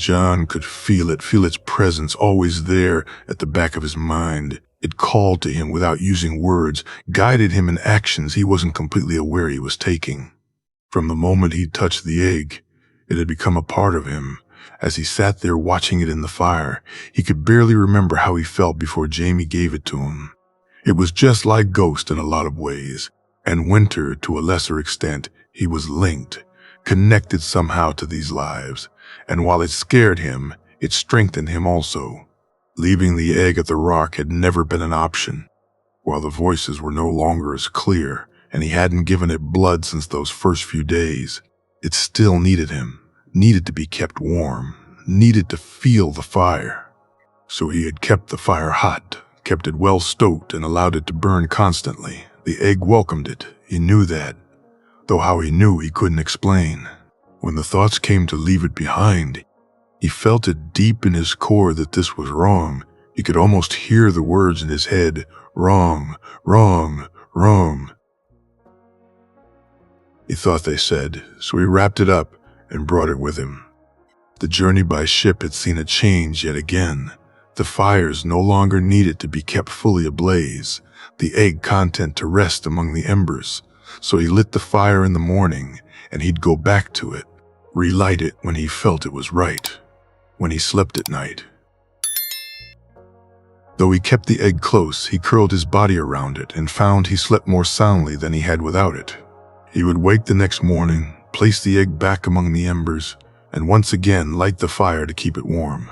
John could feel its presence always there at the back of his mind. It called to him without using words, guided him in actions he wasn't completely aware he was taking. From the moment he touched the egg, it had become a part of him. As he sat there watching it in the fire, he could barely remember how he felt before Jamie gave it to him. It was just like Ghost in a lot of ways, and Winter to a lesser extent. He was linked, connected somehow to these lives, and while it scared him, it strengthened him also. Leaving the egg at the rock had never been an option. While the voices were no longer as clear, and he hadn't given it blood since those first few days, it still needed him, needed to be kept warm, needed to feel the fire. So he had kept the fire hot, kept it well stoked and allowed it to burn constantly. The egg welcomed it, he knew that, though how he knew he couldn't explain. When the thoughts came to leave it behind, he felt it deep in his core that this was wrong. He could almost hear the words in his head, wrong, wrong, wrong. He thought they said, so he wrapped it up and brought it with him. The journey by ship had seen a change yet again. The fires no longer needed to be kept fully ablaze, the egg content to rest among the embers. So he lit the fire in the morning, and he'd go back to it, relight it when he felt it was right, when he slept at night. Though he kept the egg close, he curled his body around it and found he slept more soundly than he had without it. He would wake the next morning, place the egg back among the embers, and once again light the fire to keep it warm.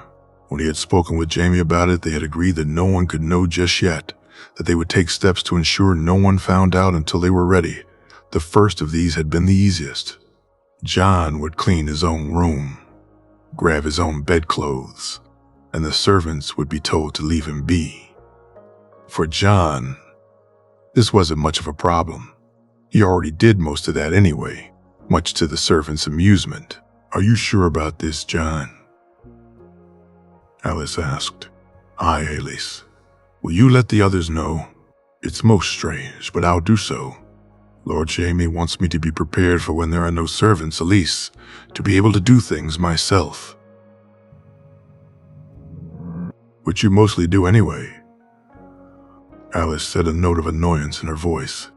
When he had spoken with Jamie about it, they had agreed that no one could know just yet, that they would take steps to ensure no one found out until they were ready. The first of these had been the easiest. John would clean his own room, grab his own bedclothes, and the servants would be told to leave him be. For John, this wasn't much of a problem. He already did most of that anyway, much to the servants' amusement. "Are you sure about this, John?" Alice asked. "Aye, Alice. Will you let the others know? It's most strange, but I'll do so. Lord Jamie wants me to be prepared for when there are no servants, Elise, to be able to do things myself." "Which you mostly do anyway." Alice said, a note of annoyance in her voice.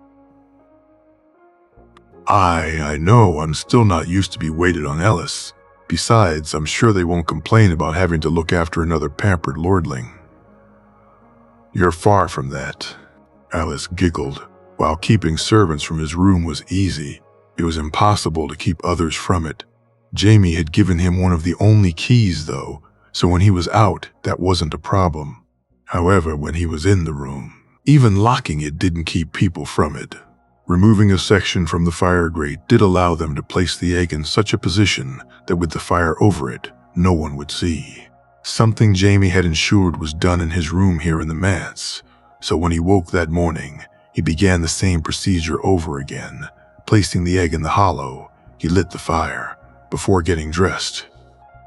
I know, I'm still not used to be waited on, Ellis. Besides, I'm sure they won't complain about having to look after another pampered lordling." "You're far from that," Alice giggled. While keeping servants from his room was easy, it was impossible to keep others from it. Jamie had given him one of the only keys, though, so when he was out, that wasn't a problem. However, when he was in the room, even locking it didn't keep people from it. Removing a section from the fire grate did allow them to place the egg in such a position that with the fire over it, no one would see. Something Jamie had ensured was done in his room here in the manse, so when he woke that morning, he began the same procedure over again. Placing the egg in the hollow, he lit the fire before getting dressed.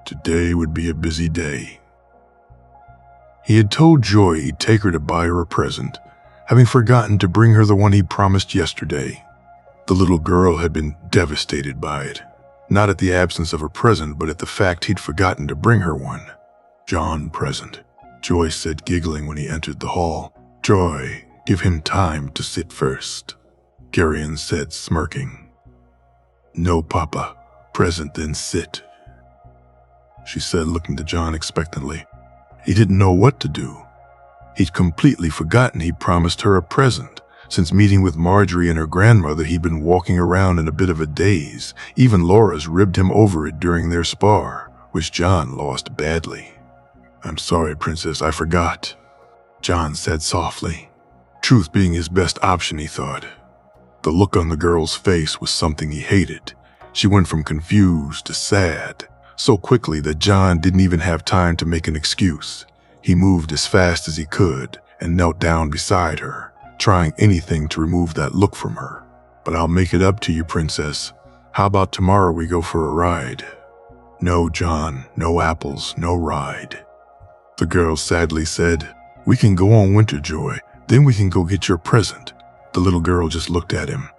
Today would be a busy day. He had told Joy he'd take her to buy her a present, having forgotten to bring her the one he promised yesterday. The little girl had been devastated by it, not at the absence of a present, but at the fact he'd forgotten to bring her one. "John present," Joy said, giggling when he entered the hall. "Joy, give him time to sit first," Garion said, smirking. "No, Papa. Present, then sit," she said, looking to John expectantly. He didn't know what to do. He'd completely forgotten he'd promised her a present. Since meeting with Marjorie and her grandmother, he'd been walking around in a bit of a daze. Even Laura's ribbed him over it during their spar, which John lost badly. "I'm sorry, Princess, I forgot," John said softly. Truth being his best option, he thought. The look on the girl's face was something he hated. She went from confused to sad, so quickly that John didn't even have time to make an excuse. He moved as fast as he could and knelt down beside her, trying anything to remove that look from her. "But I'll make it up to you, Princess. How about tomorrow we go for a ride?" "No, John, no apples, no ride," the girl sadly said. "We can go on Winter, Joy. Then we can go get your present." The little girl just looked at him.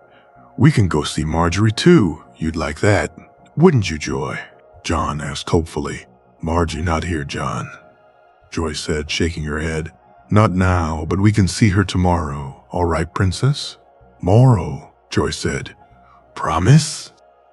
"We can go see Marjorie too. You'd like that, wouldn't you, Joy?" John asked hopefully. Margie not here, John, Joyce said, shaking her head. Not now, but we can see her tomorrow. All right, Princess? Morrow, Joyce said. Promise?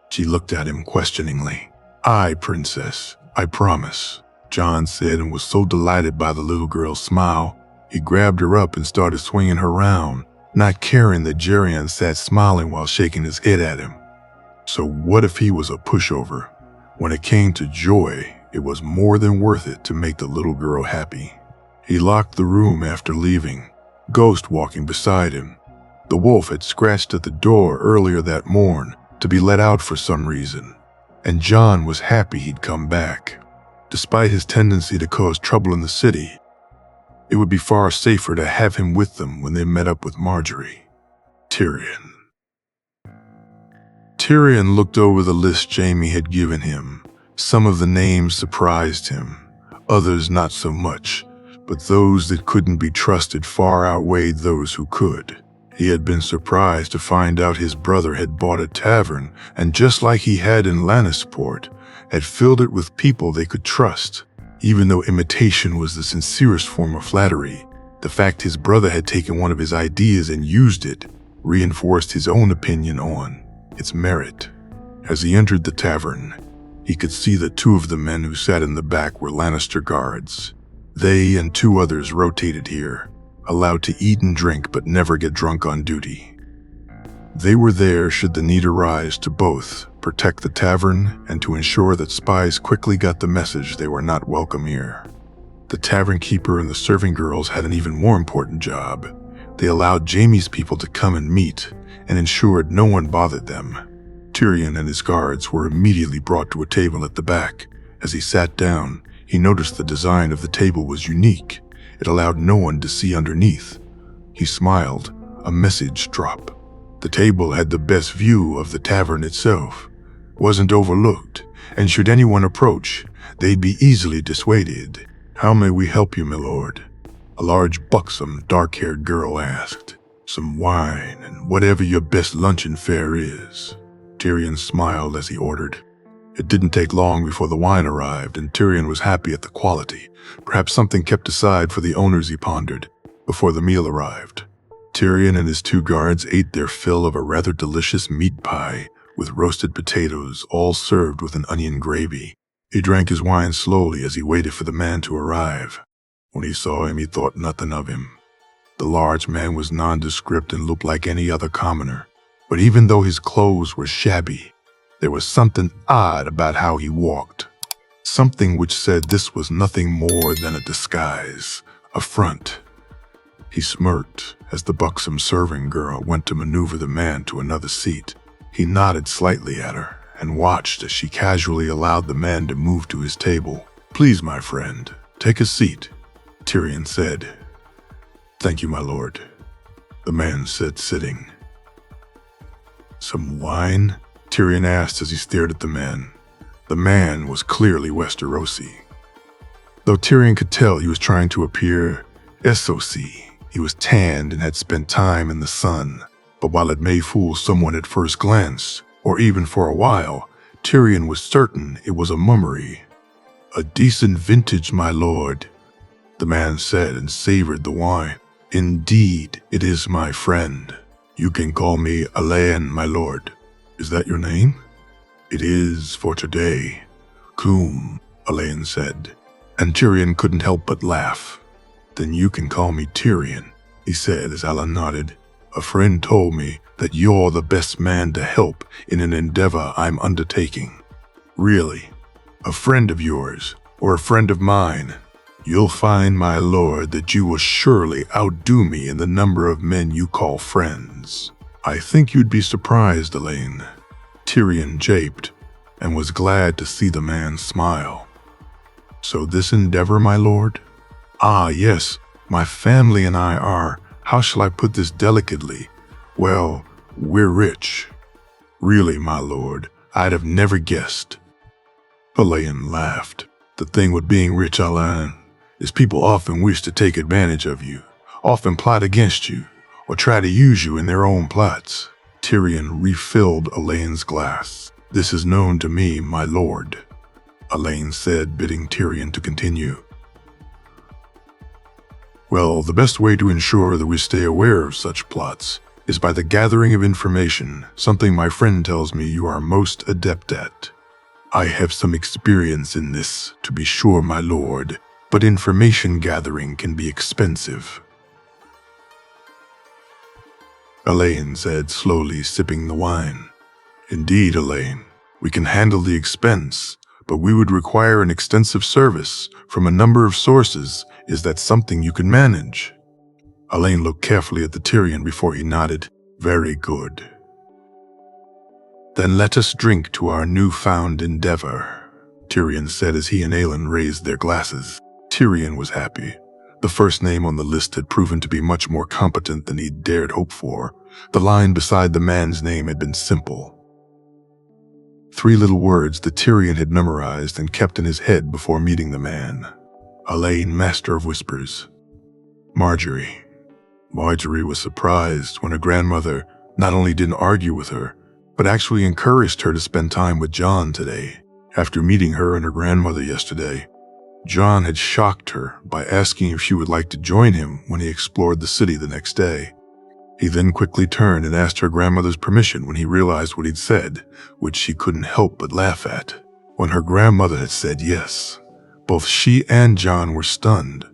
She looked at him questioningly. Aye, Princess, I promise, John said, and was so delighted by the little girl's smile, he grabbed her up and started swinging her round, not caring that Jerian sat smiling while shaking his head at him. So what if he was a pushover? When it came to joy, it was more than worth it to make the little girl happy. He locked the room after leaving, Ghost walking beside him. The wolf had scratched at the door earlier that morn to be let out for some reason, and John was happy he'd come back. Despite his tendency to cause trouble in the city, it would be far safer to have him with them when they met up with Marjorie. Tyrion. Tyrion looked over the list Jaime had given him. Some of the names surprised him, others not so much, but those that couldn't be trusted far outweighed those who could. He had been surprised to find out his brother had bought a tavern, and just like he had in Lannisport, had filled it with people they could trust. Even though imitation was the sincerest form of flattery, the fact his brother had taken one of his ideas and used it reinforced his own opinion on its merit. As he entered the tavern, he could see that two of the men who sat in the back were Lannister guards. They and two others rotated here, allowed to eat and drink but never get drunk on duty. They were there should the need arise to both protect the tavern and to ensure that spies quickly got the message they were not welcome here. The tavern keeper and the serving girls had an even more important job. They allowed Jaime's people to come and meet and ensured no one bothered them. Tyrion and his guards were immediately brought to a table at the back. As he sat down, he noticed the design of the table was unique. It allowed no one to see underneath. He smiled, a message drop. The table had the best view of the tavern itself, wasn't overlooked, and should anyone approach, they'd be easily dissuaded. How may we help you, my lord? A large, buxom, dark-haired girl asked. Some wine and whatever your best luncheon fare is. Tyrion smiled as he ordered. It didn't take long before the wine arrived, and Tyrion was happy at the quality. Perhaps something kept aside for the owners, he pondered, before the meal arrived. Tyrion and his two guards ate their fill of a rather delicious meat pie with roasted potatoes, all served with an onion gravy. He drank his wine slowly as he waited for the man to arrive. When he saw him, he thought nothing of him. The large man was nondescript and looked like any other commoner, but even though his clothes were shabby, there was something odd about how he walked. Something which said this was nothing more than a disguise, a front. He smirked as the buxom serving girl went to maneuver the man to another seat. He nodded slightly at her and watched as she casually allowed the man to move to his table. Please, my friend, take a seat, Tyrion said. Thank you, my lord, the man said, sitting. Some wine? Tyrion asked as he stared at the man. The man was clearly Westerosi. Though Tyrion could tell he was trying to appear Essosi, he was tanned and had spent time in the sun. But while it may fool someone at first glance, or even for a while, Tyrion was certain it was a mummery. A decent vintage, my lord, the man said and savored the wine. Indeed, it is, my friend. You can call me Alain, my lord. Is that your name? It is for today. Coom, Alain said, and Tyrion couldn't help but laugh. Then you can call me Tyrion, he said as Alan nodded. A friend told me that you're the best man to help in an endeavor I'm undertaking. Really? A friend of yours, or a friend of mine? You'll find, my lord, that you will surely outdo me in the number of men you call friends. I think you'd be surprised, Alain. Tyrion japed, and was glad to see the man smile. So this endeavor, my lord? Ah, yes, my family and I are, how shall I put this delicately? Well, we're rich. Really, my lord, I'd have never guessed. Alain laughed. The thing with being rich, Alain, is people often wish to take advantage of you, often plot against you, or try to use you in their own plots. Tyrion refilled Alain's glass. This is known to me, my lord. Elaine said, bidding Tyrion to continue. Well, the best way to ensure that we stay aware of such plots is by the gathering of information, something my friend tells me you are most adept at. I have some experience in this, to be sure, my lord, but information gathering can be expensive. Elaine said, slowly sipping the wine. Indeed, Elaine, we can handle the expense, but we would require an extensive service from a number of sources. Is that something you can manage? Elaine looked carefully at the Tyrion before he nodded. Very good. Then let us drink to our newfound endeavor, Tyrion said as he and Aelin raised their glasses. Tyrion was happy. The first name on the list had proven to be much more competent than he'd dared hope for. The line beside the man's name had been simple. 3 little words that Tyrion had memorized and kept in his head before meeting the man. Elaine, Master of Whispers. Marjorie. Marjorie was surprised when her grandmother not only didn't argue with her, but actually encouraged her to spend time with Jon today. After meeting her and her grandmother yesterday, Jon had shocked her by asking if she would like to join him when he explored the city the next day. He then quickly turned and asked her grandmother's permission when he realized what he'd said, which she couldn't help but laugh at. When her grandmother had said yes, both she and Jon were stunned,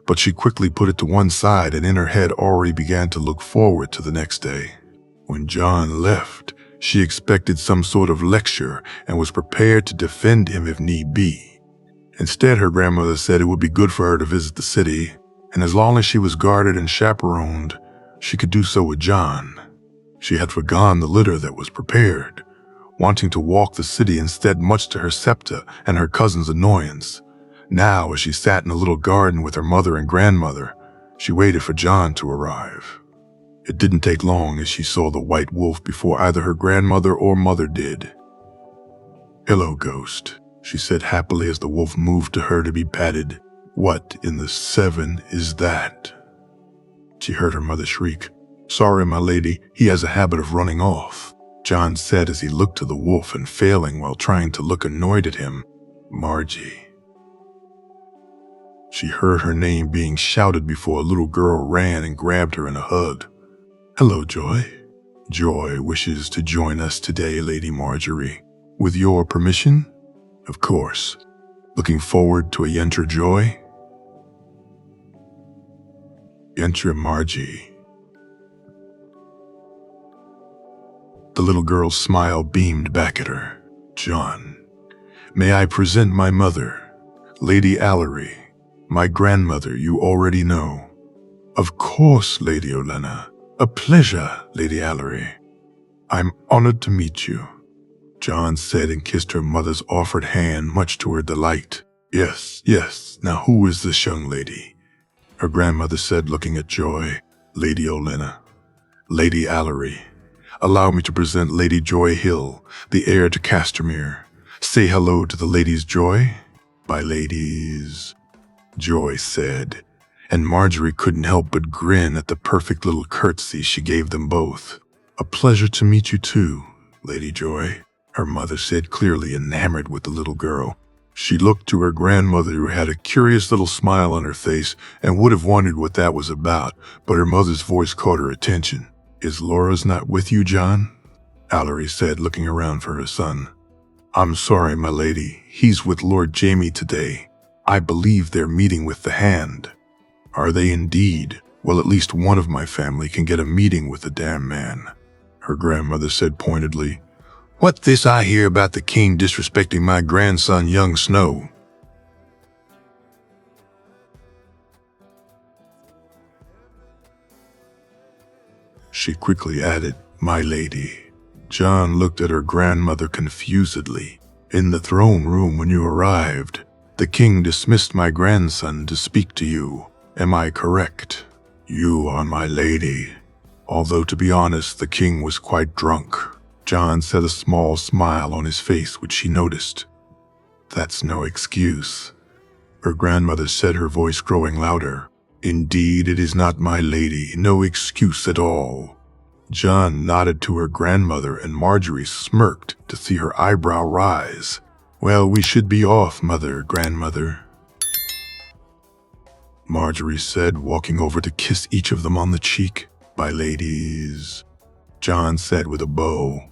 but she quickly put it to one side and in her head already began to look forward to the next day. When Jon left, she expected some sort of lecture and was prepared to defend him if need be. Instead, her grandmother said it would be good for her to visit the city, and as long as she was guarded and chaperoned, she could do so with Jon. She had forgone the litter that was prepared, wanting to walk the city instead, much to her septa and her cousin's annoyance. Now, as she sat in a little garden with her mother and grandmother, she waited for Jon to arrive. It didn't take long as she saw the white wolf before either her grandmother or mother did. "Hello, Ghost," she said happily as the wolf moved to her to be patted. "What in the 7 is that?" She heard her mother shriek. "Sorry, my lady, he has a habit of running off," Jon said as he looked to the wolf and failing while trying to look annoyed at him. "Margie." She heard her name being shouted before a little girl ran and grabbed her in a hug. "Hello, Joy." "Joy wishes to join us today, Lady Marjorie. With your permission?" "Of course. Looking forward to a Yentra, Joy?" "Yentra, Margie." The little girl's smile beamed back at her. "Jon, may I present my mother, Lady Allery. My grandmother you already know." "Of course, Lady Olenna. A pleasure, Lady Allery. I'm honored to meet you," Jon said and kissed her mother's offered hand, much to her delight. Yes. Now who is this young lady?" her grandmother said, looking at Joy. "Lady Olenna. Lady Allery. Allow me to present Lady Joy Hill, the heir to Castamere. Say hello to the ladies, Joy." "My ladies," Joy said, and Marjorie couldn't help but grin at the perfect little curtsy she gave them both. "A pleasure to meet you too, Lady Joy," her mother said, clearly enamored with the little girl. She looked to her grandmother, who had a curious little smile on her face and would have wondered what that was about, but her mother's voice caught her attention. "Is Loras not with you, Jon?" Allery said, looking around for her son. "I'm sorry, my lady. He's with Lord Jaime today. I believe they're meeting with the Hand." "Are they indeed? Well, at least one of my family can get a meeting with the damn man," her grandmother said pointedly. "What this I hear about the king disrespecting my grandson, young Snow?" She quickly added, "My lady." Jon looked at her grandmother confusedly. "In the throne room when you arrived, the king dismissed my grandson to speak to you. Am I correct?" "You are my lady." Although, to be honest, the king was quite drunk. Jon said, a small smile on his face, which she noticed. "That's no excuse," her grandmother said, her voice growing louder. "Indeed, it is not, my lady, no excuse at all." Jon nodded to her grandmother, and Marjorie smirked to see her eyebrow rise. Well, we should be off, grandmother, Marjorie said, walking over to kiss each of them on the cheek. Bye, ladies, John said with a bow.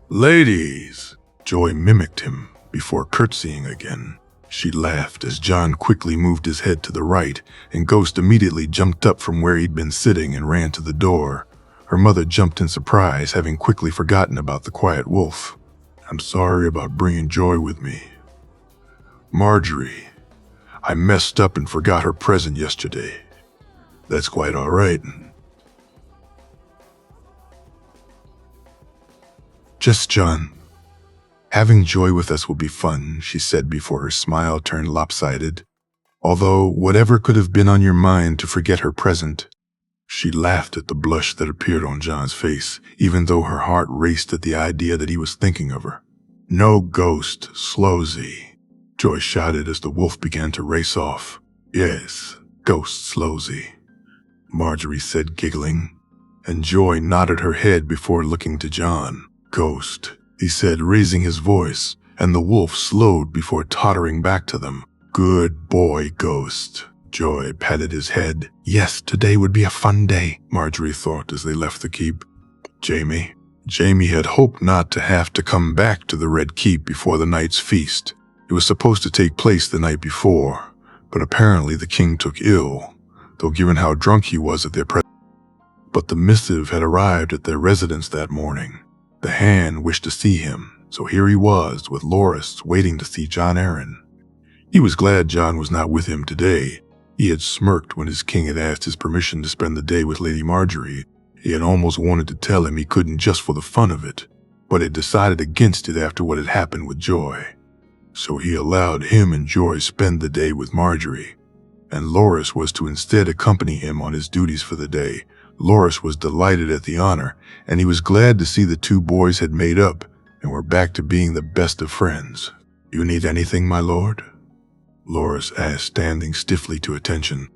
Ladies, Joy mimicked him before curtsying again. She laughed as John quickly moved his head to the right, and Ghost immediately jumped up from where he'd been sitting and ran to the door. Her mother jumped in surprise, having quickly forgotten about the quiet wolf. I'm sorry about bringing Joy with me. Marjorie, I messed up and forgot her present yesterday. That's quite all right. Just John. Having Joy with us will be fun, she said before her smile turned lopsided. Although whatever could have been on your mind to forget her present. She laughed at the blush that appeared on John's face, even though her heart raced at the idea that he was thinking of her. No, Ghost, slowsy, Joy shouted as the wolf began to race off. Yes, Ghost slowsy, Marjorie said, giggling, and Joy nodded her head before looking to John. Ghost, he said, raising his voice, and the wolf slowed before tottering back to them. Good boy, Ghost. Joy patted his head. Yes, today would be a fun day, Marjorie thought as they left the keep. Jamie had hoped not to have to come back to the Red Keep before the night's feast. It was supposed to take place the night before, but apparently the king took ill, though given how drunk he was at their presence. But the missive had arrived at their residence that morning. The hand wished to see him, so here he was with Loris waiting to see John Aaron. He was glad John was not with him today. He had smirked when his king had asked his permission to spend the day with Lady Marjorie. He had almost wanted to tell him he couldn't just for the fun of it, but had decided against it after what had happened with Joy. So he allowed him and Joy spend the day with Marjorie, and Loris was to instead accompany him on his duties for the day. Loris was delighted at the honor, and he was glad to see the two boys had made up and were back to being the best of friends. You need anything, my lord? Loris asked, standing stiffly to attention.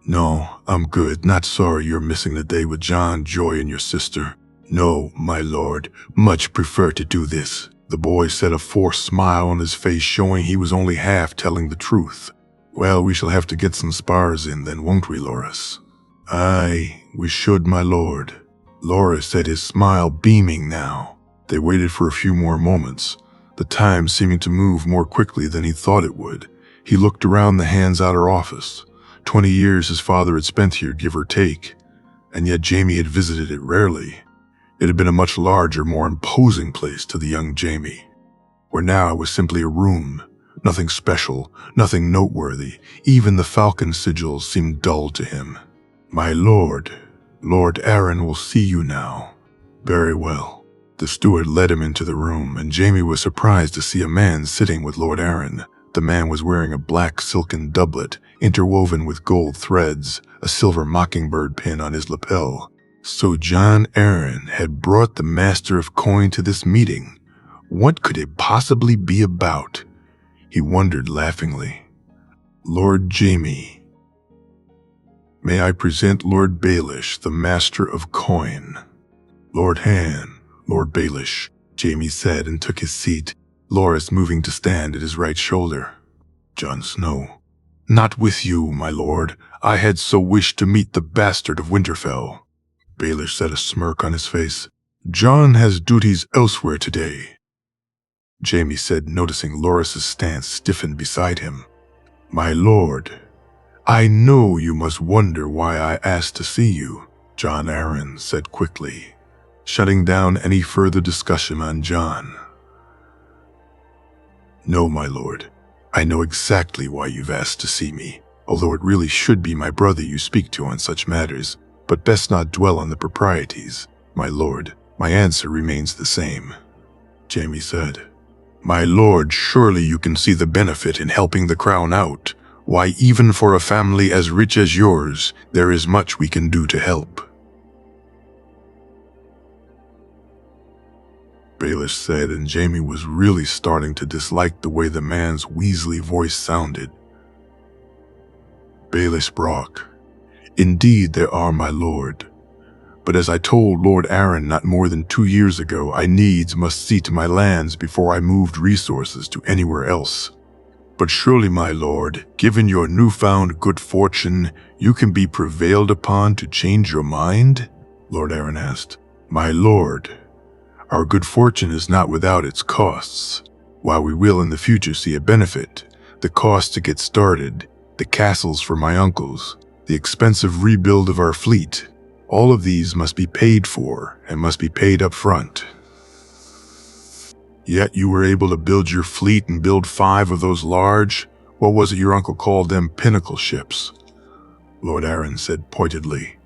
No, I'm good. Not sorry you're missing the day with John, Joy, and your sister. No, my lord, much prefer to do this. The boy set a forced smile on his face, showing he was only half telling the truth. Well, we shall have to get some spars in then, won't we, Loris? Aye, we should, my lord. Loris said, his smile beaming now. They waited for a few more moments, the time seeming to move more quickly than he thought it would. He looked around the Hand's outer office. 20 years his father had spent here, give or take, and yet Jamie had visited it rarely. It had been a much larger, more imposing place to the young Jamie, where now it was simply a room. Nothing special, nothing noteworthy. Even the falcon sigils seemed dull to him. My lord, Lord Aaron will see you now. Very well. The steward led him into the room, and Jamie was surprised to see a man sitting with Lord Aaron. The man was wearing a black silken doublet, interwoven with gold threads, a silver mockingbird pin on his lapel. So John Aaron had brought the Master of Coin to this meeting. What could it possibly be about? He wondered laughingly. Lord Jamie. May I present Lord Baelish, the Master of Coin. Lord Han, Lord Baelish, Jamie said and took his seat, Loris moving to stand at his right shoulder. Jon Snow. Not with you, my lord. I had so wished to meet the bastard of Winterfell. Baelish set a smirk on his face. Jon has duties elsewhere today, Jamie said, noticing Loris's stance stiffened beside him. My lord, I know you must wonder why I asked to see you, Jon Aaron said quickly, shutting down any further discussion on Jon. No, my lord, I know exactly why you've asked to see me, although it really should be my brother you speak to on such matters, but best not dwell on the proprieties. My lord, my answer remains the same, Jamie said. My lord, surely you can see the benefit in helping the crown out. Why, even for a family as rich as yours, there is much we can do to help. Baelish said, and Jamie was really starting to dislike the way the man's Weasley voice sounded. Baelish Brock. Indeed there are, my lord. But as I told Lord Aaron not more than 2 years ago, I needs must see to my lands before I moved resources to anywhere else. But surely, my lord, given your newfound good fortune, you can be prevailed upon to change your mind? Lord Aaron asked. My lord, our good fortune is not without its costs. While we will in the future see a benefit, the cost to get started, the castles for my uncles, the expensive rebuild of our fleet, all of these must be paid for and must be paid up front. Yet you were able to build your fleet and build 5 of those large, what was it your uncle called them, pinnacle ships? Lord Aaron said pointedly.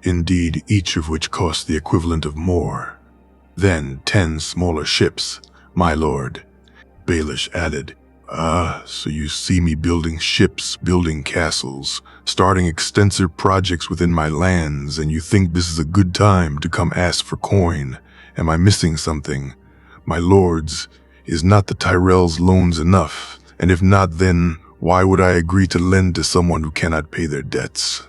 Indeed, each of which cost the equivalent of more. Then 10 smaller ships, my lord, Baelish added. So you see me building ships, building castles, starting extensive projects within my lands, and you think this is a good time to come ask for coin. Am I missing something? My lords, is not the Tyrell's loans enough? And if not, then why would I agree to lend to someone who cannot pay their debts?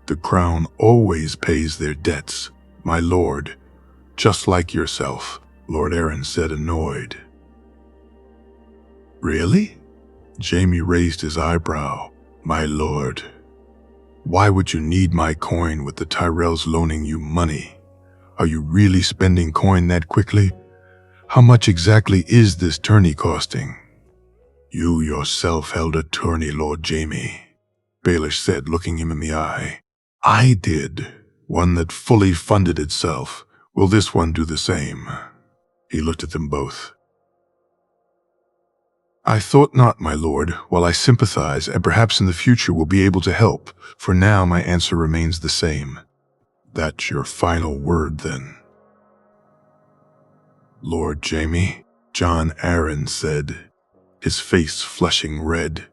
The crown always pays their debts, my lord, just like yourself, Lord Aaron said, annoyed. Really? Jaime raised his eyebrow. My lord, why would you need my coin with the Tyrells loaning you money? Are you really spending coin that quickly? How much exactly is this tourney costing? You yourself held a tourney, Lord Jaime, Baelish said, looking him in the eye. I did, one that fully funded itself. Will this one do the same? He looked at them both. I thought not, my lord. While I sympathize, and perhaps in the future will be able to help, for now my answer remains the same. That's your final word, then. Lord Jaime, John Aaron said, his face flushing red.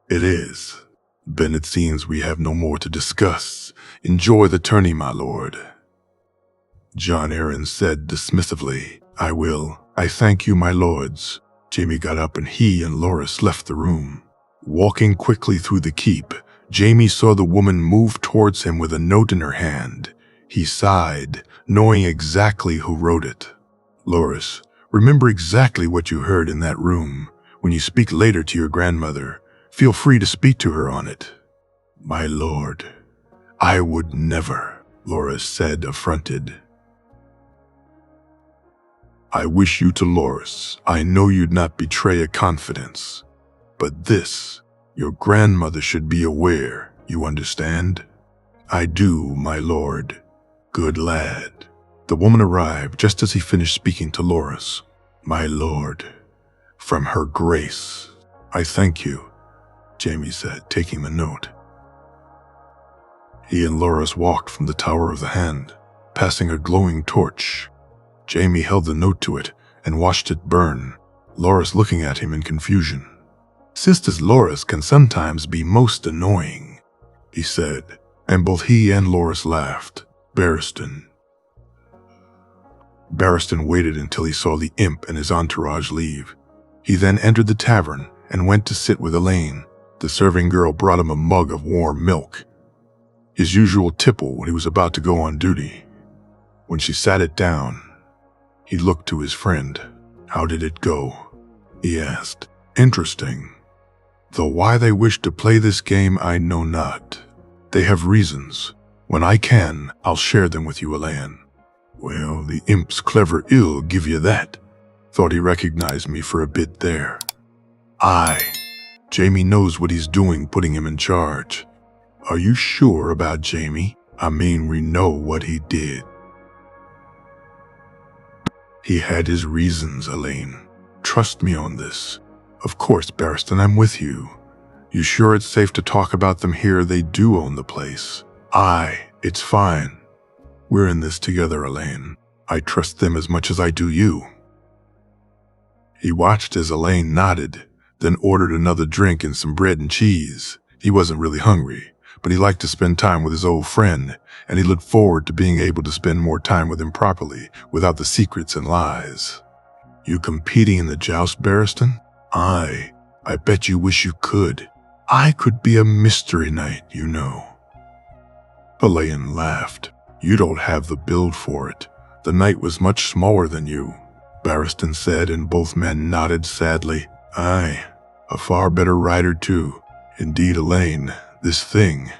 It is. Then it seems we have no more to discuss. Enjoy the tourney, my lord. John Aaron said dismissively, I will. I thank you, my lords. Jaime got up and he and Loras left the room. Walking quickly through the keep, Jaime saw the woman move towards him with a note in her hand. He sighed, knowing exactly who wrote it. Loras, remember exactly what you heard in that room. When you speak later to your grandmother, feel free to speak to her on it. My lord, I would never, Loras said, affronted. I wish you to Loras. I know you'd not betray a confidence. But this, your grandmother should be aware, you understand? I do, my lord. Good lad. The woman arrived just as he finished speaking to Loras. My lord, from her grace. I thank you, Jaime said, taking the note. He and Loras walked from the Tower of the Hand, passing a glowing torch. Jaime held the note to it and watched it burn, Loras looking at him in confusion. Sisters Loras can sometimes be most annoying, he said, and both he and Loras laughed. Barristan waited until he saw the imp and his entourage leave. He then entered the tavern and went to sit with Elaine. The serving girl brought him a mug of warm milk, his usual tipple when he was about to go on duty. When she sat it down, he looked to his friend. How did it go? He asked. Interesting. Though why they wish to play this game I know not. They have reasons. When I can, I'll share them with you, Elaine. Well, the imp's clever ill give you that. Thought he recognized me for a bit there. Jaime knows what he's doing, putting him in charge. Are you sure about Jaime? I mean, we know what he did. He had his reasons, Elaine. Trust me on this. Of course, Barristan, I'm with you. You sure it's safe to talk about them here? They do own the place. It's fine. We're in this together, Elaine. I trust them as much as I do you. He watched as Elaine nodded, then ordered another drink and some bread and cheese. He wasn't really hungry, but he liked to spend time with his old friend, and he looked forward to being able to spend more time with him properly, without the secrets and lies. You competing in the joust, Barristan? I bet you wish you could. I could be a mystery knight, you know. Elaine laughed. You don't have the build for it. The knight was much smaller than you, Barristan said, and both men nodded sadly. Aye, a far better rider too. Indeed, Elaine, this thing,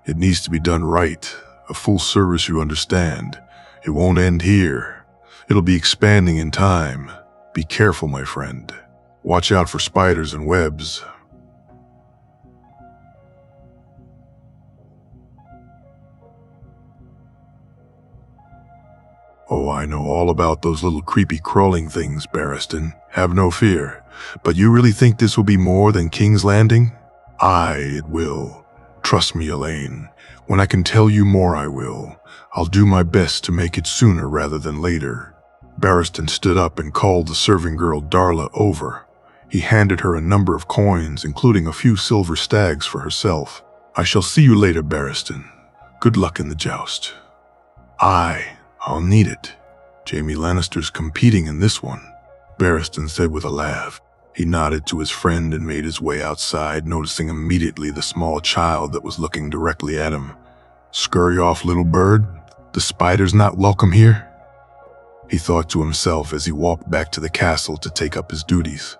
it needs to be done right. A full service, you understand. It won't end here. It'll be expanding in time. Be careful, my friend. Watch out for spiders and webs. Oh, I know all about those little creepy crawling things, Barristan. Have no fear. But you really think this will be more than King's Landing? Aye, it will. Trust me, Elaine. When I can tell you more, I will. I'll do my best to make it sooner rather than later. Barristan stood up and called the serving girl Darla over. He handed her a number of coins, including a few silver stags for herself. I shall see you later, Barristan. Good luck in the joust. Aye, I'll need it. Jaime Lannister's competing in this one, Barristan said with a laugh. He nodded to his friend and made his way outside, noticing immediately the small child that was looking directly at him. Scurry off, little bird. The spider's not welcome here? He thought to himself as he walked back to the castle to take up his duties.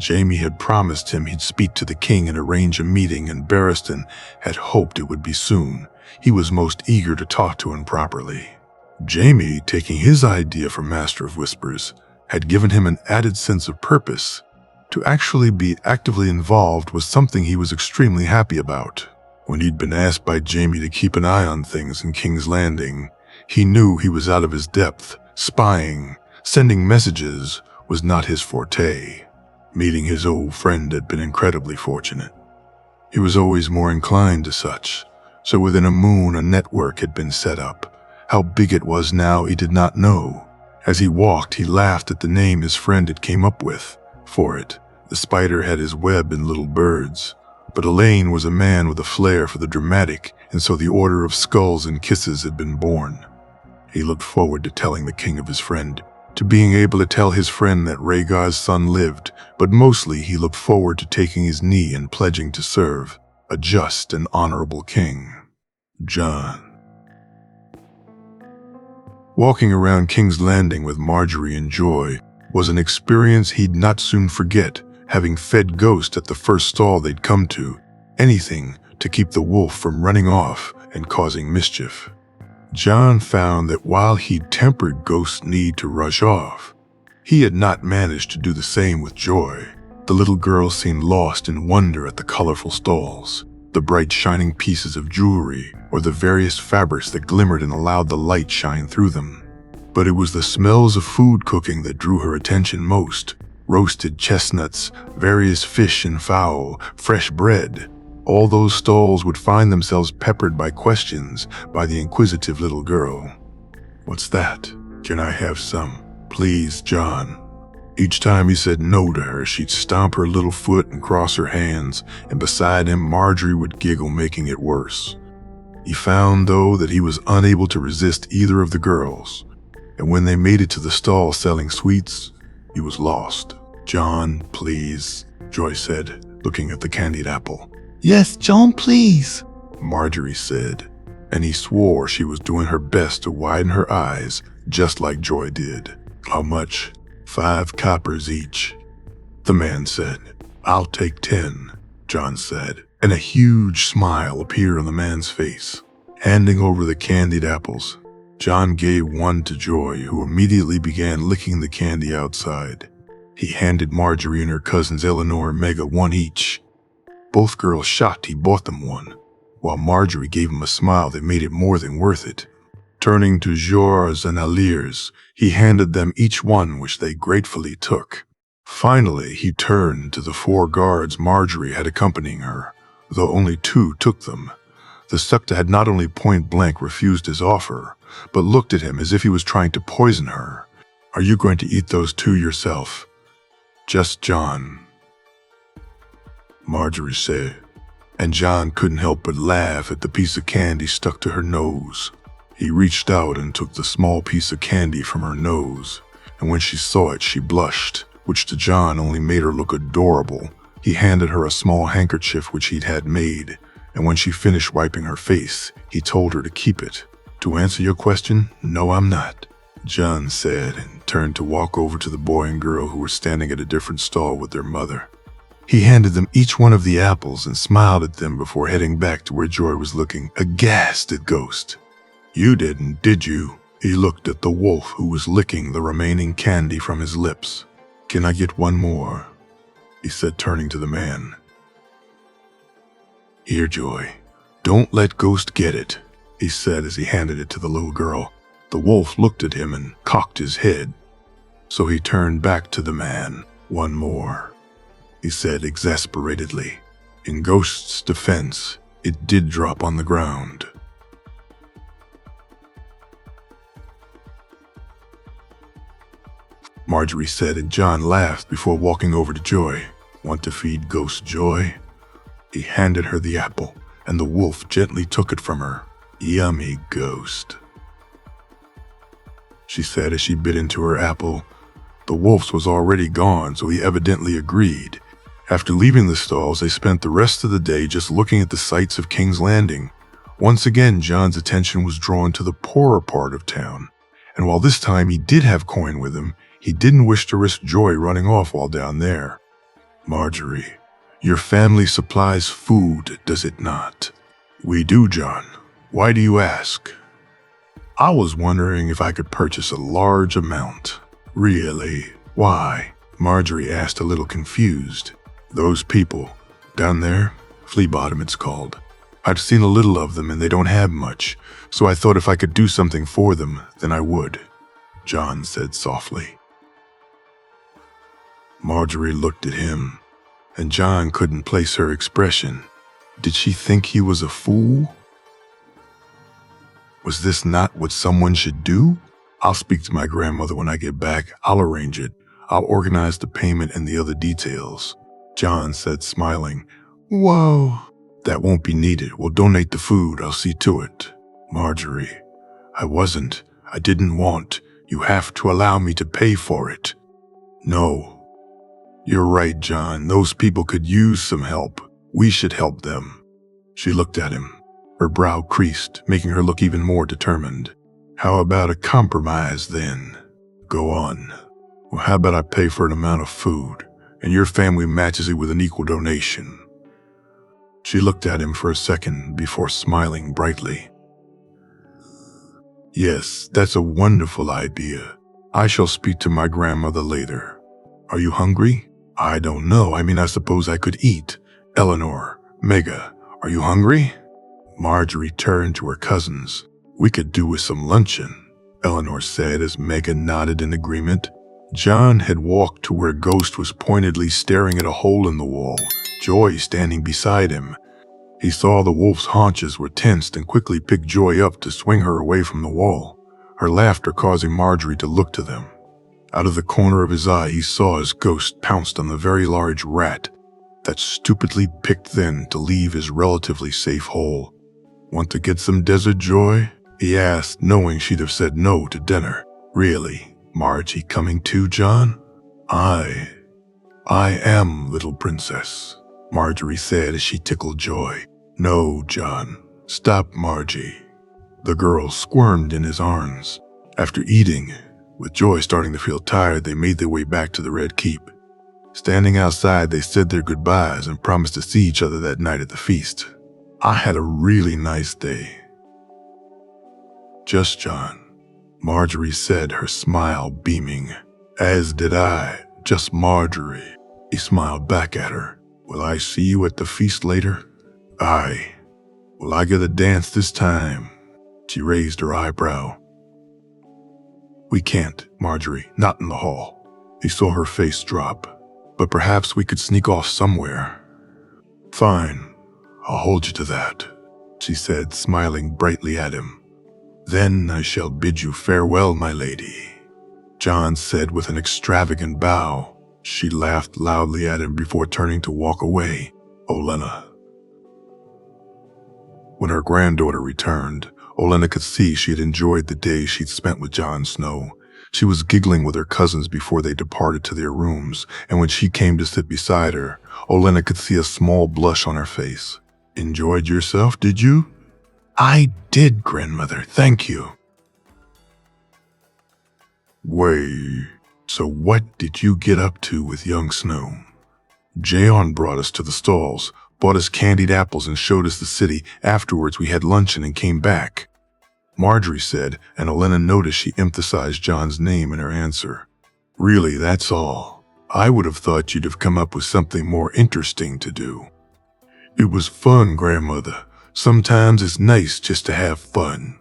Jaime had promised him he'd speak to the king and arrange a meeting, and Barristan had hoped it would be soon. He was most eager to talk to him properly. Jaime, taking his idea from Master of Whispers, had given him an added sense of purpose. To actually be actively involved was something he was extremely happy about. When he'd been asked by Jaime to keep an eye on things in King's Landing, he knew he was out of his depth. Spying, sending messages, was not his forte. Meeting his old friend had been incredibly fortunate. He was always more inclined to such, so within a moon a network had been set up. How big it was now he did not know. As he walked, he laughed at the name his friend had came up with for it. The spider had his web in little birds, but Elaine was a man with a flair for the dramatic, and so the Order of Skulls and Kisses had been born. He looked forward to telling the king of his friend, to being able to tell his friend that Rhaegar's son lived, but mostly he looked forward to taking his knee and pledging to serve a just and honorable king. Jon. Walking around King's Landing with Marjorie and Joy was an experience he'd not soon forget, having fed Ghost at the first stall they'd come to, anything to keep the wolf from running off and causing mischief. Jon found that while he'd tempered Ghost's need to rush off, he had not managed to do the same with Joy. The little girl seemed lost in wonder at the colorful stalls, the bright shining pieces of jewelry, or the various fabrics that glimmered and allowed the light shine through them. But it was the smells of food cooking that drew her attention most. Roasted chestnuts, various fish and fowl, fresh bread. All those stalls would find themselves peppered by questions by the inquisitive little girl. What's that? Can I have some? Please, Jon. Each time he said no to her, she'd stomp her little foot and cross her hands, and beside him, Marjorie would giggle, making it worse. He found, though, that he was unable to resist either of the girls, and when they made it to the stall selling sweets, he was lost. Jon, please, Joy said, looking at the candied apple. Yes, Jon, please, Marjorie said, and he swore she was doing her best to widen her eyes, just like Joy did. How much? 5 coppers each, the man said. I'll take 10, Jon said, and a huge smile appeared on the man's face. Handing over the candied apples, Jon gave one to Joy, who immediately began licking the candy outside. He handed Marjorie and her cousins Eleanor and Mega one each. Both girls shocked he bought them one, while Marjorie gave him a smile that made it more than worth it. Turning to Jorah's and Alir's, he handed them each one, which they gratefully took. Finally, he turned to the 4 guards Marjorie had accompanying her, though only 2 took them. The Sucta had not only point-blank refused his offer, but looked at him as if he was trying to poison her. Are you going to eat those 2 yourself? Just Jon, Marjorie said, and Jon couldn't help but laugh at the piece of candy stuck to her nose. He reached out and took the small piece of candy from her nose, and when she saw it, she blushed, which to Jon only made her look adorable. He handed her a small handkerchief which he'd had made, and when she finished wiping her face, he told her to keep it. To answer your question, no, I'm not, John said, and turned to walk over to the boy and girl who were standing at a different stall with their mother. He handed them each one of the apples and smiled at them before heading back to where Joy was looking aghast at Ghost. You didn't, did you? He looked at the wolf who was licking the remaining candy from his lips. Can I get one more? He said, turning to the man. Here, Joy. Don't let Ghost get it, he said as he handed it to the little girl. The wolf looked at him and cocked his head. So he turned back to the man. One more, he said exasperatedly. In Ghost's defense, it did drop on the ground. Marjorie said, and John laughed before walking over to Joy. Want to feed Ghost, Joy? He handed her the apple, and the wolf gently took it from her. Yummy, Ghost, she said as she bit into her apple. The wolf's was already gone, so he evidently agreed. After leaving the stalls, they spent the rest of the day just looking at the sights of King's Landing. Once again, John's attention was drawn to the poorer part of town, and while this time he did have coin with him, he didn't wish to risk Joy running off while down there. Marjorie, your family supplies food, does it not? We do, John. Why do you ask? I was wondering if I could purchase a large amount. Really? Why? Marjorie asked, a little confused. Those people, down there, Flea Bottom it's called. I've seen a little of them and they don't have much, so I thought if I could do something for them, then I would, John said softly. Marjorie looked at him, and John couldn't place her expression. Did she think he was a fool? Was this not what someone should do? I'll speak to my grandmother when I get back. I'll arrange it. I'll organize the payment and the other details, John said, smiling. Whoa. That won't be needed. We'll donate the food. I'll see to it. Marjorie, I didn't want. You have to allow me to pay for it. No. You're right, John. Those people could use some help. We should help them. She looked at him. Her brow creased, making her look even more determined. How about a compromise, then? Go on. Well, how about I pay for an amount of food, and your family matches it with an equal donation? She looked at him for a second before smiling brightly. Yes, that's a wonderful idea. I shall speak to my grandmother later. Are you hungry? I don't know. I suppose I could eat. Eleanor, Mega, are you hungry? Marjorie turned to her cousins. We could do with some luncheon, Eleanor said as Mega nodded in agreement. John had walked to where Ghost was pointedly staring at a hole in the wall, Joy standing beside him. He saw the wolf's haunches were tensed and quickly picked Joy up to swing her away from the wall, her laughter causing Marjorie to look to them. Out of the corner of his eye, he saw as Ghost pounced on the very large rat that stupidly picked then to leave his relatively safe hole. Want to get some desert, Joy? He asked, knowing she'd have said no to dinner. Really, Margie coming too, John? I am, little princess, Marjorie said as she tickled Joy. No, John. Stop, Margie. The girl squirmed in his arms. After eating, with Joy starting to feel tired, they made their way back to the Red Keep. Standing outside, they said their goodbyes and promised to see each other that night at the feast. I had a really nice day. Just John, Marjorie said, her smile beaming. As did I, just Marjorie. He smiled back at her. Will I see you at the feast later? Aye. Will I get a dance this time? She raised her eyebrow. We can't, Marjorie, not in the hall. He saw her face drop. But perhaps we could sneak off somewhere. Fine, I'll hold you to that, she said, smiling brightly at him. Then I shall bid you farewell, my lady, John said with an extravagant bow. She laughed loudly at him before turning to walk away. Olenna. When her granddaughter returned, Olenna could see she had enjoyed the day she'd spent with Jon Snow. She was giggling with her cousins before they departed to their rooms, and when she came to sit beside her, Olenna could see a small blush on her face. Enjoyed yourself, did you? I did, grandmother, thank you. Wait, so what did you get up to with young Snow? Jayon brought us to the stalls, bought us candied apples and showed us the city. Afterwards we had luncheon and came back, Marjorie said, and Olenna noticed she emphasized John's name in her answer. Really, that's all. I would have thought you'd have come up with something more interesting to do. It was fun, grandmother. Sometimes it's nice just to have fun.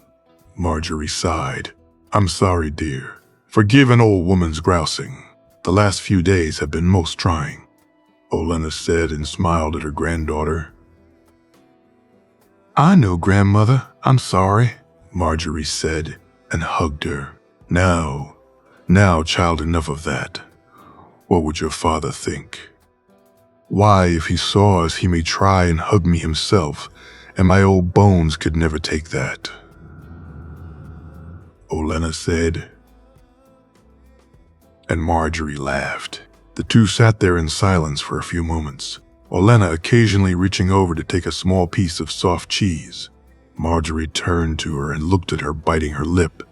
Marjorie sighed. I'm sorry, dear. Forgive an old woman's grousing. The last few days have been most trying, Olenna said and smiled at her granddaughter. I know, grandmother. I'm sorry, Marjorie said and hugged her. Now, child, enough of that. What would your father think? Why, if he saw us, he may try and hug me himself, and my old bones could never take that, Olenna said. And Marjorie laughed. The two sat there in silence for a few moments, Olenna occasionally reaching over to take a small piece of soft cheese. Marjorie turned to her and looked at her, biting her lip.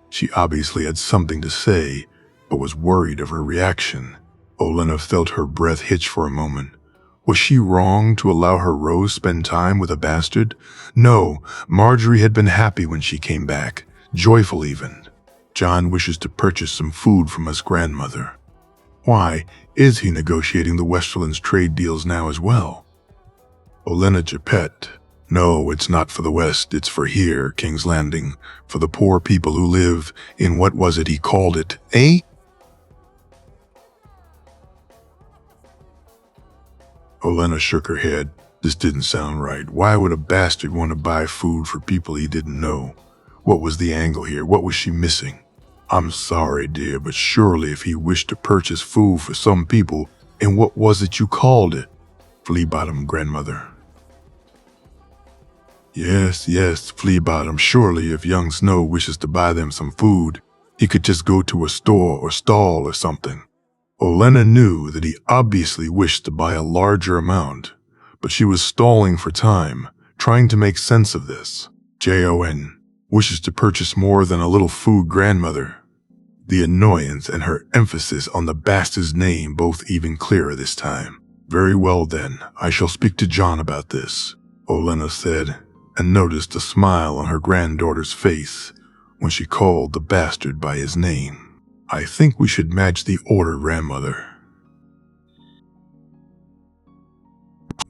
She obviously had something to say, but was worried of her reaction. Olenna felt her breath hitch for a moment. Was she wrong to allow her Rose spend time with a bastard? No, Marjorie had been happy when she came back, joyful even. John wishes to purchase some food from us, grandmother. Why, is he negotiating the Westerland's trade deals now as well? Olenna Geppet. No, it's not for the West, it's for here, King's Landing, for the poor people who live in what was it he called it, eh? Olenna shook her head. This didn't sound right. Why would a bastard want to buy food for people he didn't know? What was the angle here? What was she missing? I'm sorry, dear, but surely if he wished to purchase food for some people, and what was it you called it? Flea-bottom, grandmother. Yes, Flea-bottom. Surely if young Snow wishes to buy them some food, he could just go to a store or stall or something. Olenna knew that he obviously wished to buy a larger amount, but she was stalling for time, trying to make sense of this. Jon wishes to purchase more than a little food, grandmother. The annoyance and her emphasis on the bastard's name both even clearer this time. Very well then, I shall speak to John about this, Olenna said, and noticed a smile on her granddaughter's face when she called the bastard by his name. I think we should match the order, grandmother,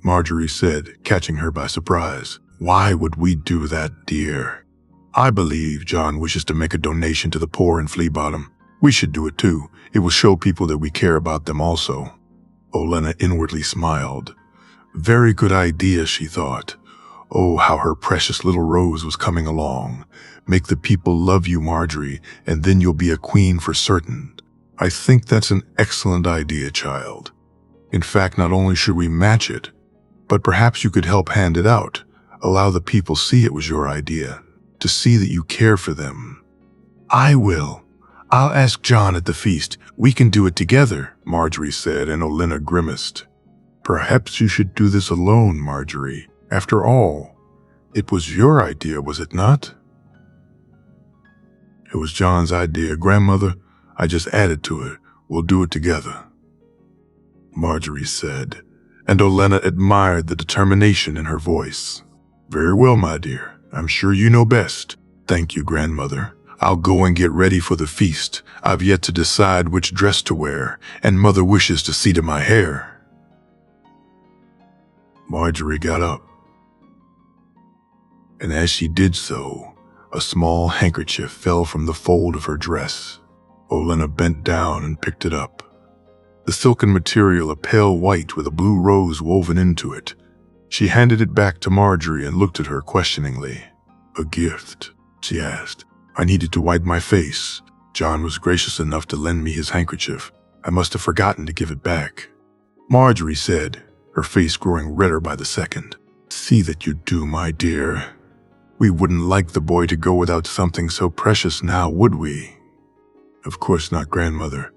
Marjorie said, catching her by surprise. Why would we do that, dear? I believe John wishes to make a donation to the poor in Flea-bottom. We should do it too. It will show people that we care about them also. Olenna inwardly smiled. Very good idea, she thought. Oh, how her precious little Rose was coming along. Make the people love you, Marjorie, and then you'll be a queen for certain. I think that's an excellent idea, child. In fact, not only should we match it, but perhaps you could help hand it out. Allow the people see it was your idea, to see that you care for them. I will. I'll ask John at the feast. We can do it together, Marjorie said, and Olenna grimaced. Perhaps you should do this alone, Marjorie. After all, it was your idea, was it not? It was John's idea, grandmother. I just added to it. We'll do it together, Marjorie said, and Olenna admired the determination in her voice. Very well, my dear. I'm sure you know best. Thank you, grandmother. I'll go and get ready for the feast. I've yet to decide which dress to wear, and mother wishes to see to my hair. Marjorie got up, and as she did so, a small handkerchief fell from the fold of her dress. Olenna bent down and picked it up. The silken material, a pale white with a blue rose woven into it. She handed it back to Marjorie and looked at her questioningly. A gift, she asked. I needed to wipe my face. John was gracious enough to lend me his handkerchief. I must have forgotten to give it back, Marjorie said, her face growing redder by the second. See that you do, my dear. We wouldn't like the boy to go without something so precious now, would we? Of course not, grandmother.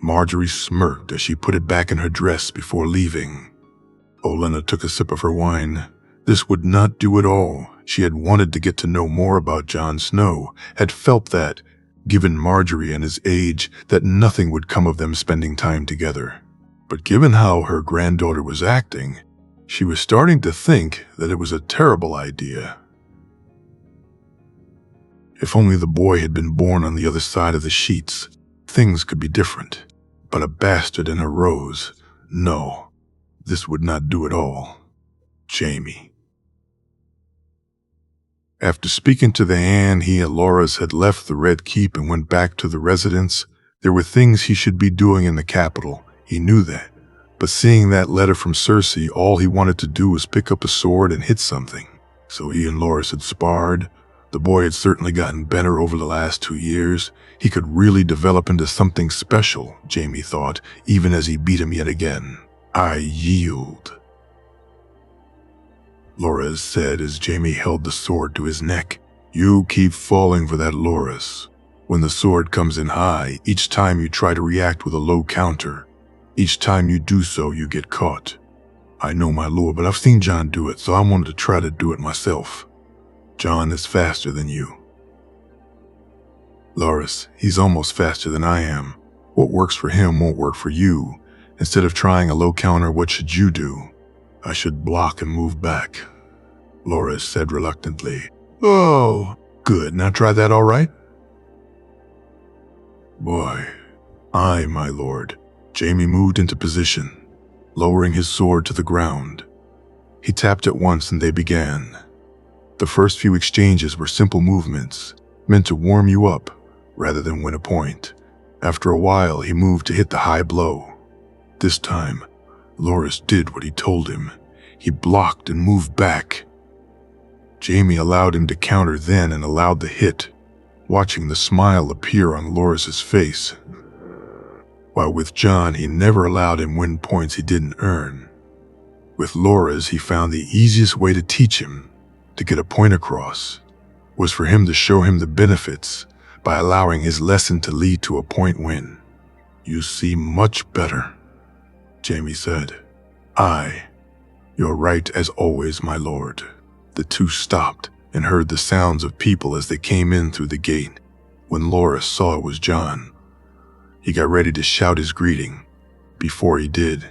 Marjorie smirked as she put it back in her dress before leaving. Olenna took a sip of her wine. This would not do at all. She had wanted to get to know more about Jon Snow, had felt that, given Marjorie and his age, that nothing would come of them spending time together. But given how her granddaughter was acting, she was starting to think that it was a terrible idea. If only the boy had been born on the other side of the sheets, things could be different. But a bastard and a rose, no, this would not do at all. Jaime. After speaking to the hand, he and Loras had left the Red Keep and went back to the residence. There were things he should be doing in the capital, he knew that. But seeing that letter from Cersei, all he wanted to do was pick up a sword and hit something. So he and Loras had sparred. The boy had certainly gotten better over the last 2 years. He could really develop into something special, Jaime thought, even as he beat him yet again. I yield, Loras said as Jaime held the sword to his neck. You keep falling for that, Loras. When the sword comes in high, each time you try to react with a low counter. Each time you do so, you get caught. I know, my lord, but I've seen Jon do it, so I wanted to try to do it myself. Jon is faster than you. Loras, he's almost faster than I am. What works for him won't work for you. Instead of trying a low counter, what should you do? I should block and move back, Loras said reluctantly. Oh, good. Now try that, all right? Boy, aye, my lord. Jaime moved into position, lowering his sword to the ground. He tapped it once and they began. The first few exchanges were simple movements, meant to warm you up rather than win a point. After a while, he moved to hit the high blow. This time, Loras did what he told him. He blocked and moved back. Jaime allowed him to counter then and allowed the hit, watching the smile appear on Loras's face. While with Jon, he never allowed him win points he didn't earn. With Loras, he found the easiest way to teach him, to get a point across, was for him to show him the benefits by allowing his lesson to lead to a point win. You see much better, Jaime said. Aye, you're right as always, my lord. The two stopped and heard the sounds of people as they came in through the gate. When Loras saw it was Jon, he got ready to shout his greeting. Before he did,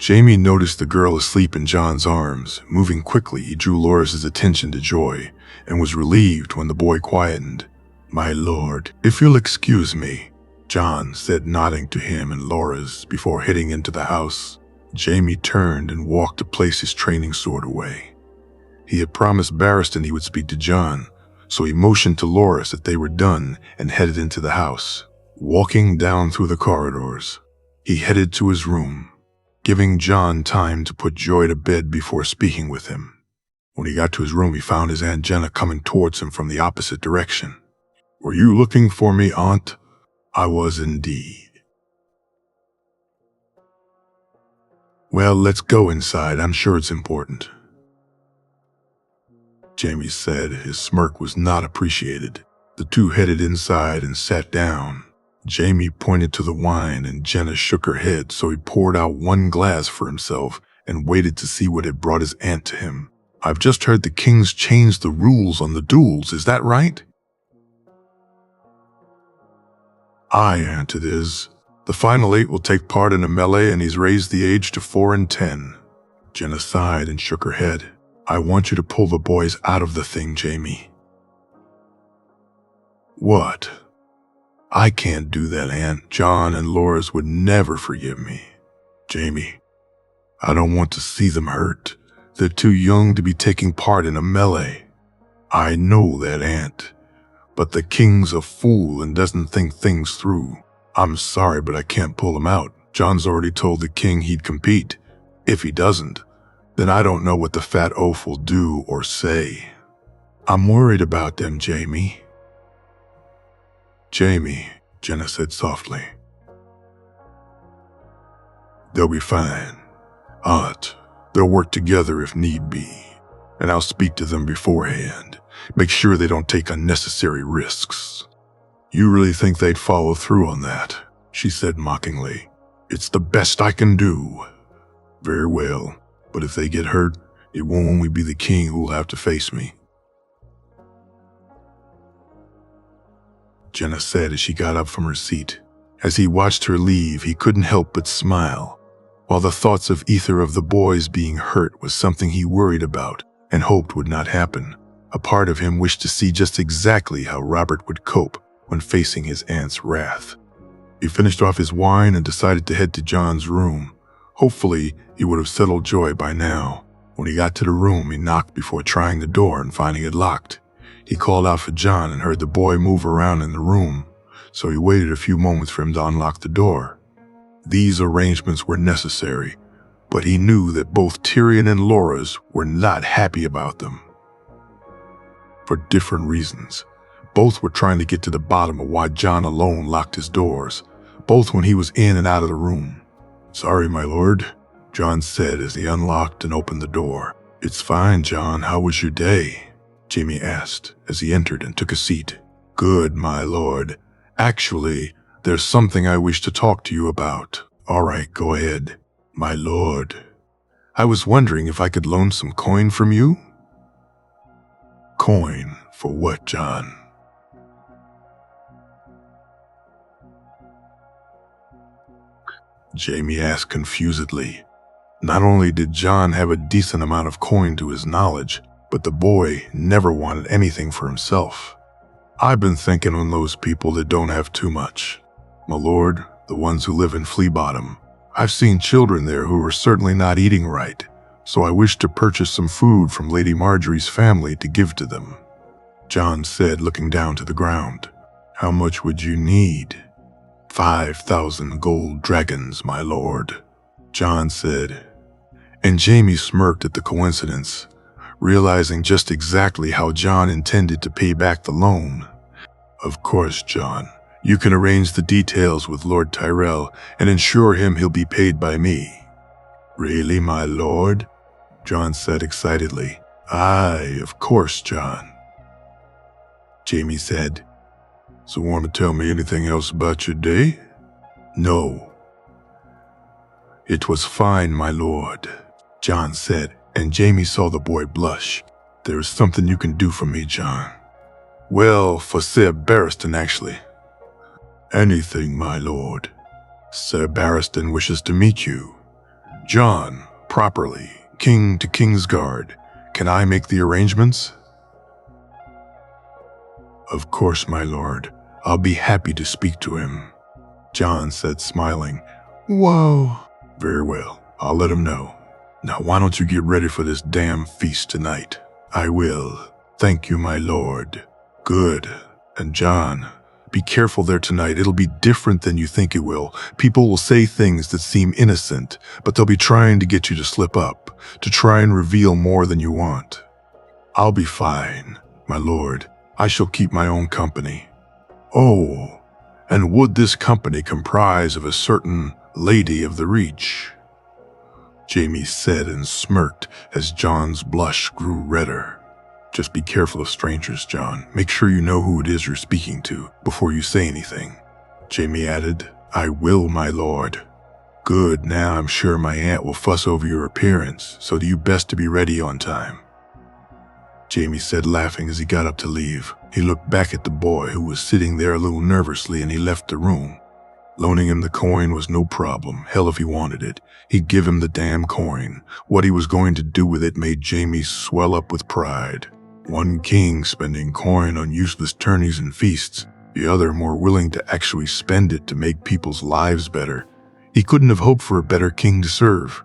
Jaime noticed the girl asleep in Jon's arms. Moving quickly, he drew Loras's attention to Joy and was relieved when the boy quietened. My lord, if you'll excuse me, Jon said, nodding to him and Loras before heading into the house. Jaime turned and walked to place his training sword away. He had promised Barristan he would speak to Jon, so he motioned to Loras that they were done and headed into the house. Walking down through the corridors, he headed to his room, giving Jon time to put Joy to bed before speaking with him. When he got to his room, he found his Aunt Jenna coming towards him from the opposite direction. Were you looking for me, Aunt? I was indeed. Well, let's go inside. I'm sure it's important, Jaime said. His smirk was not appreciated. The two headed inside and sat down. Jaime pointed to the wine and Jenna shook her head, so he poured out one glass for himself and waited to see what had brought his aunt to him. I've just heard the king's changed the rules on the duels, is that right? Aye, Aunt, it is. The final 8 will take part in a melee and he's raised the age to 4 and 10. Jenna sighed and shook her head. I want you to pull the boys out of the thing, Jaime. What? I can't do that, Aunt. Jon and Loras would never forgive me. Jaime, I don't want to see them hurt. They're too young to be taking part in a melee. I know that, Aunt. But the king's a fool and doesn't think things through. I'm sorry, but I can't pull him out. Jon's already told the king he'd compete. If he doesn't, then I don't know what the fat oaf will do or say. I'm worried about them, Jaime. Jaime, Jenna said softly. They'll be fine. Aunt, they'll work together if need be. And I'll speak to them beforehand. Make sure they don't take unnecessary risks. You really think they'd follow through on that? She said mockingly. It's the best I can do. Very well, but if they get hurt, it won't only be the king who will have to face me. Jenna said as she got up from her seat. As he watched her leave, he couldn't help but smile. While the thoughts of either of the boys being hurt was something he worried about and hoped would not happen, a part of him wished to see just exactly how Robert would cope when facing his aunt's wrath. He finished off his wine and decided to head to John's room. Hopefully, he would have settled Joy by now. When he got to the room, he knocked before trying the door and finding it locked. He called out for John and heard the boy move around in the room, so he waited a few moments for him to unlock the door. These arrangements were necessary, but he knew that both Tyrion and Loras were not happy about them. For different reasons. Both were trying to get to the bottom of why John alone locked his doors, both when he was in and out of the room. "Sorry, my lord," John said as he unlocked and opened the door. "It's fine, John. How was your day?" Jaime asked as he entered and took a seat. "Good, my lord. Actually, there's something I wish to talk to you about." "All right, go ahead." "My lord, I was wondering if I could loan some coin from you?" "Coin? For what, John?" Jaime asked confusedly. Not only did John have a decent amount of coin to his knowledge, but the boy never wanted anything for himself. "I've been thinking on those people that don't have too much. My lord, the ones who live in Flea Bottom. I've seen children there who are certainly not eating right, so I wish to purchase some food from Lady Marjorie's family to give to them," John said, looking down to the ground. "How much would you need?" 5,000 gold dragons, my lord," John said. And Jaime smirked at the coincidence, realizing just exactly how John intended to pay back the loan. "Of course, John. You can arrange the details with Lord Tyrell and ensure him he'll be paid by me." "Really, my lord?" John said excitedly. "Aye, of course, John." Jaime said, "So want to tell me anything else about your day?" "No." "It was fine, my lord," John said, and Jaime saw the boy blush. "There is something you can do for me, John." "Well, for Sir Barristan, actually." "Anything, my lord." "Sir Barristan wishes to meet you." "John, properly, king to Kingsguard. Can I make the arrangements?" "Of course, my lord. I'll be happy to speak to him," John said, smiling. "Whoa." "Very well, I'll let him know. Now why don't you get ready for this damn feast tonight?" "I will. Thank you, my lord." "Good. And John, be careful there tonight. It'll be different than you think it will. People will say things that seem innocent, but they'll be trying to get you to slip up, to try and reveal more than you want." "I'll be fine, my lord. I shall keep my own company." "Oh, and would this company comprise of a certain Lady of the Reach?" Jaime said and smirked as John's blush grew redder. "Just be careful of strangers, John. Make sure you know who it is you're speaking to before you say anything," Jaime added. "I will, my lord." "Good. Now I'm sure my aunt will fuss over your appearance, so do you best to be ready on time," Jaime said, laughing as he got up to leave. He looked back at the boy, who was sitting there a little nervously, and he left the room. Loaning him the coin was no problem. Hell, if he wanted it, he'd give him the damn coin. What he was going to do with it made Jaime swell up with pride. One king spending coin on useless tourneys and feasts, the other more willing to actually spend it to make people's lives better. He couldn't have hoped for a better king to serve.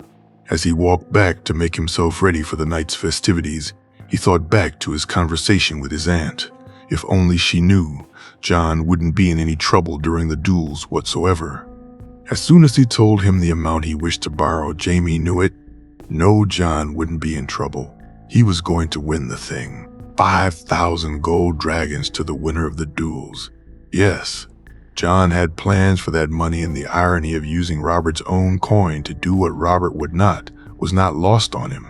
As he walked back to make himself ready for the night's festivities, he thought back to his conversation with his aunt. If only she knew, John wouldn't be in any trouble during the duels whatsoever. As soon as he told him the amount he wished to borrow, Jaime knew it. No, John wouldn't be in trouble. He was going to win the thing. 5,000 gold dragons to the winner of the duels. Yes, John had plans for that money, and the irony of using Robert's own coin to do what Robert would not was not lost on him.